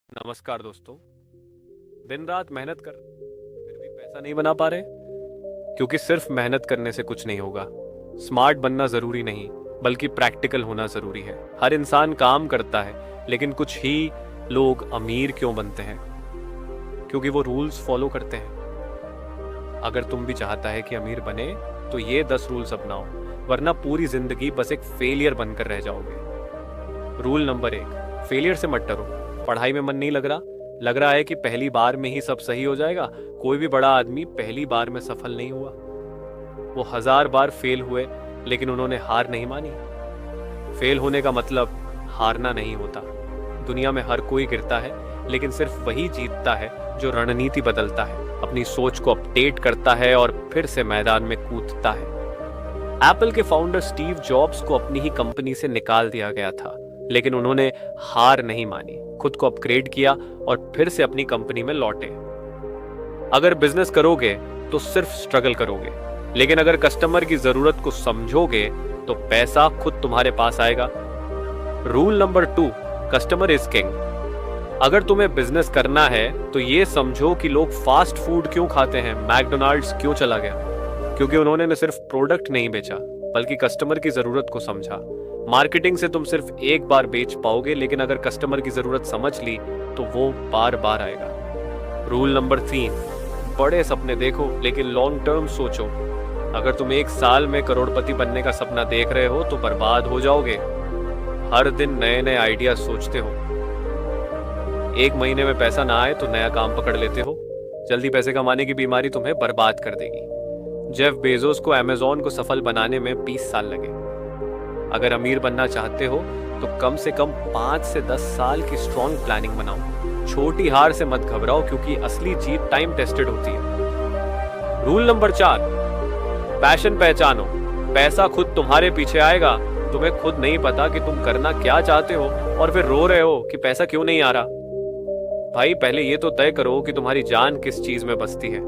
नमस्कार दोस्तों। दिन रात मेहनत कर फिर भी पैसा नहीं बना पा रहे, क्योंकि सिर्फ मेहनत करने से कुछ नहीं होगा। स्मार्ट बनना जरूरी नहीं, बल्कि प्रैक्टिकल होना जरूरी है। हर इंसान काम करता है, लेकिन कुछ ही लोग अमीर क्यों बनते हैं? क्योंकि वो रूल्स फॉलो करते हैं। अगर तुम भी चाहता है कि अमीर बने, तो ये 10 रूल्स अपनाओ, वरना पूरी जिंदगी बस एक फेलियर बनकर रह जाओगे। रूल नंबर 1, फेलियर से मत डरो। पढ़ाई में मन नहीं लग रहा है कि पहली बार में ही सब सही हो जाएगा। कोई भी बड़ा आदमी पहली बार में सफल नहीं हुआ। वो 1000 बार फेल हुए, लेकिन उन्होंने हार नहीं मानी। फेल होने का मतलब हारना नहीं होता। दुनिया में हर कोई गिरता है, लेकिन सिर्फ वही जीतता है जो रणनीति बदलता है, अपनी सोच को अपडेट करता है और फिर से मैदान में कूदता है। एप्पल के फाउंडर स्टीव जॉब्स को अपनी ही कंपनी से निकाल दिया गया था, लेकिन उन्होंने हार नहीं मानी, खुद को अपग्रेड किया और फिर से अपनी कंपनी में लौटे। अगर बिजनेस करोगे तो सिर्फ स्ट्रगल करोगे, लेकिन अगर कस्टमर की जरूरत को समझोगे तो पैसा खुद तुम्हारे पास आएगा। Rule number 2, customer is king. अगर तुम्हें बिजनेस करना है तो ये समझो कि लोग फास्ट फूड क्यों खाते हैं, मैकडोनाल्ड्स क्यों चला गया, क्योंकि उन्होंने न सिर्फ प्रोडक्ट नहीं बेचा, बल्कि कस्टमर की जरूरत को समझा। मार्केटिंग से तुम सिर्फ एक बार बेच पाओगे, लेकिन अगर कस्टमर की जरूरत समझ ली तो वो बार बार आएगा। रूल नंबर 3, बड़े सपने देखो, लेकिन लॉन्ग टर्म सोचो। अगर तुम 1 साल में करोड़पति बनने का सपना देख रहे हो तो बर्बाद हो जाओगे। हर दिन नए नए आइडिया सोचते हो, 1 महीने में पैसा ना आए तो नया काम पकड़ लेते हो। जल्दी पैसे कमाने की बीमारी तुम्हें बर्बाद कर देगी। जेफ बेजोस को अमेज़न को सफल बनाने में 20 साल लगे। अगर अमीर बनना चाहते हो तो कम से कम 5 से 10 साल की स्ट्रॉन्ग प्लानिंग बनाओ। छोटी हार से मत घबराओ, क्योंकि असली जीत टाइम टेस्टेड होती है। रूल नंबर 4, पैशन पहचानो। पैसा खुद तुम्हारे पीछे आएगा। तुम्हें खुद नहीं पता कि तुम करना क्या चाहते हो और फिर रो रहे हो कि पैसा क्यों नहीं आ रहा। भाई, पहले ये तो तय करो कि तुम्हारी जान किस चीज में बसती है।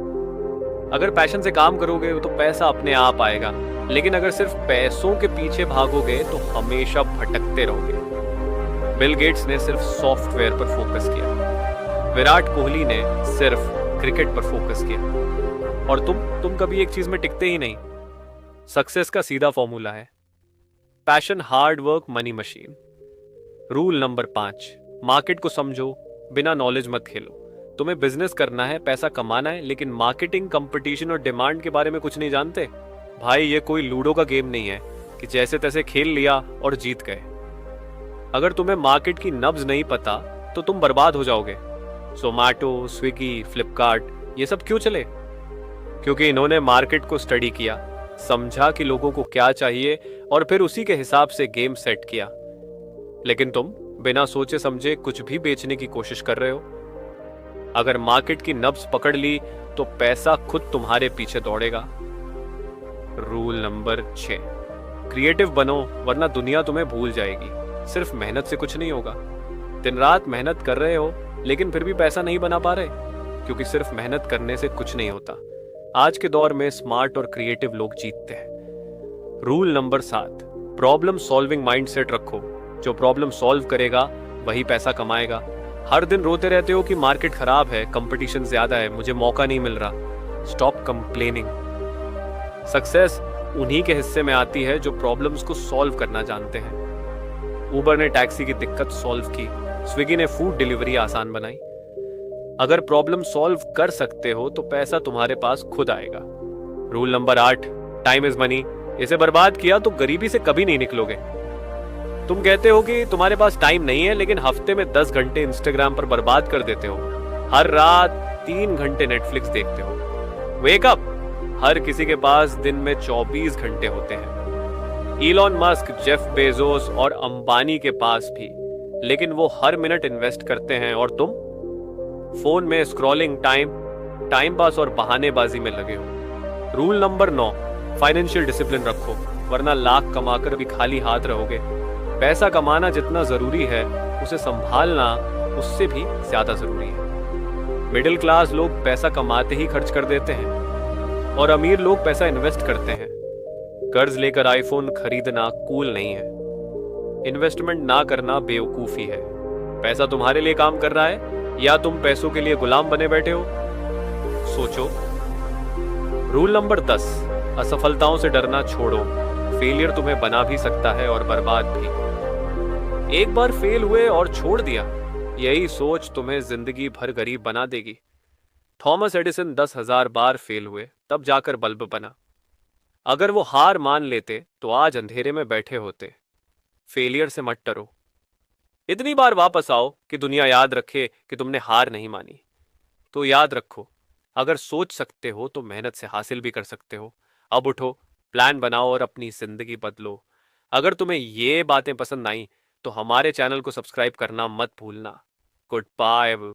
अगर पैशन से काम करोगे तो पैसा अपने आप आएगा, लेकिन अगर सिर्फ पैसों के पीछे भागोगे तो हमेशा भटकते रहोगे। बिल गेट्स ने सिर्फ सॉफ्टवेयर पर फोकस किया, विराट कोहली ने सिर्फ क्रिकेट पर फोकस किया, और तुम कभी एक चीज में टिकते ही नहीं। सक्सेस का सीधा फॉर्मूला है passion, hard work, money machine. Rule number 5, market को समझो, बिना नॉलेज मत खेलो। तुम्हें बिजनेस करना है, पैसा कमाना है, लेकिन मार्केटिंग, कंपटीशन और डिमांड के बारे में कुछ नहीं जानते। भाई, ये कोई लूडो का गेम नहीं है कि जैसे तैसे खेल लिया और जीत गए। अगर तुम्हें मार्केट की नब्ज नहीं पता तो तुम बर्बाद हो जाओगे। जोमैटो, स्विगी, फ्लिपकार्ट, ये सब क्यों चले? क्योंकि इन्होंने मार्केट को स्टडी किया, समझा कि लोगों को क्या चाहिए और फिर उसी के हिसाब से गेम सेट किया। लेकिन तुम बिना सोचे समझे कुछ भी बेचने की कोशिश कर रहे हो। अगर मार्केट की नब्ज पकड़ ली तो पैसा खुद तुम्हारे पीछे दौड़ेगा। रूल नंबर 6, क्रिएटिव बनो, वरना दुनिया तुम्हें भूल जाएगी। सिर्फ मेहनत से कुछ नहीं होगा। दिन रात मेहनत कर रहे हो, लेकिन फिर भी पैसा नहीं बना पा रहे, क्योंकि सिर्फ मेहनत करने से कुछ नहीं होता। आज के दौर में स्मार्ट और क्रिएटिव लोग जीतते हैं। Rule number 7, problem solving mindset रखो। जो प्रॉब्लम सॉल्व करेगा वही पैसा कमाएगा। हर दिन रोते रहते हो कि मार्केट खराब है, कंपटीशन ज्यादा है, मुझे मौका नहीं मिल रहा। Stop complaining. सक्सेस उन्हीं के हिस्से में आती है जो प्रॉब्लम्स को सॉल्व करना जानते हैं। उबर ने टैक्सी की दिक्कत सॉल्व की, स्विगी ने फूड डिलीवरी आसान बनाई। अगर प्रॉब्लम सॉल्व कर सकते हो तो पैसा तुम्हारे पास खुद आएगा। Rule number 8, time is money. इसे बर्बाद किया तो गरीबी से कभी नहीं निकलोगे। तुम कहते हो कि तुम्हारे पास टाइम नहीं है, लेकिन हफ्ते में 10 घंटे इंस्टाग्राम पर बर्बाद कर देते हो। हर रात 3 घंटे नेटफ्लिक्स देखते हो। Wake up. हर किसी के पास दिन में 24 घंटे होते हैं। इलॉन मस्क, जेफ बेजोस और अंबानी के पास भी, लेकिन वो हर मिनट इन्वेस्ट करते हैं, और तुम फोन में स्क्रॉलिंग, टाइम पास और बहानेबाजी में लगे हो। रूल नंबर 9, फाइनेंशियल डिसिप्लिन रखो, वरना लाख कमाकर भी खाली हाथ रहोगे। पैसा कमाना जितना जरूरी है, उसे संभालना उससे भी ज्यादा जरूरी है। मिडिल क्लास लोग पैसा कमाते ही खर्च कर देते हैं, और अमीर लोग पैसा इन्वेस्ट करते हैं। कर्ज लेकर आईफोन खरीदना कूल नहीं है। इन्वेस्टमेंट ना करना बेवकूफी है। पैसा तुम्हारे लिए काम कर रहा है या तुम पैसों के लिए गुलाम बने बैठे हो? सोचो। रूल नंबर 10, असफलताओं से डरना छोड़ो। फेलियर तुम्हें बना भी सकता है और बर्बाद भी। एक बार फेल हुए और छोड़ दिया, यही सोच तुम्हें जिंदगी भर गरीब बना देगी। थॉमस एडिसन 10,000 बार फेल हुए, तब जाकर बल्ब बना। अगर वो हार मान लेते तो आज अंधेरे में बैठे होते। फेलियर से मत डरो, इतनी बार वापस आओ कि दुनिया याद रखे कि तुमने हार नहीं मानी। तो याद रखो, अगर सोच सकते हो तो मेहनत से हासिल भी कर सकते हो। अब उठो, प्लान बनाओ और अपनी जिंदगी बदलो। अगर तुम्हें ये बातें पसंद आई तो हमारे चैनल को सब्सक्राइब करना मत भूलना। Good bye.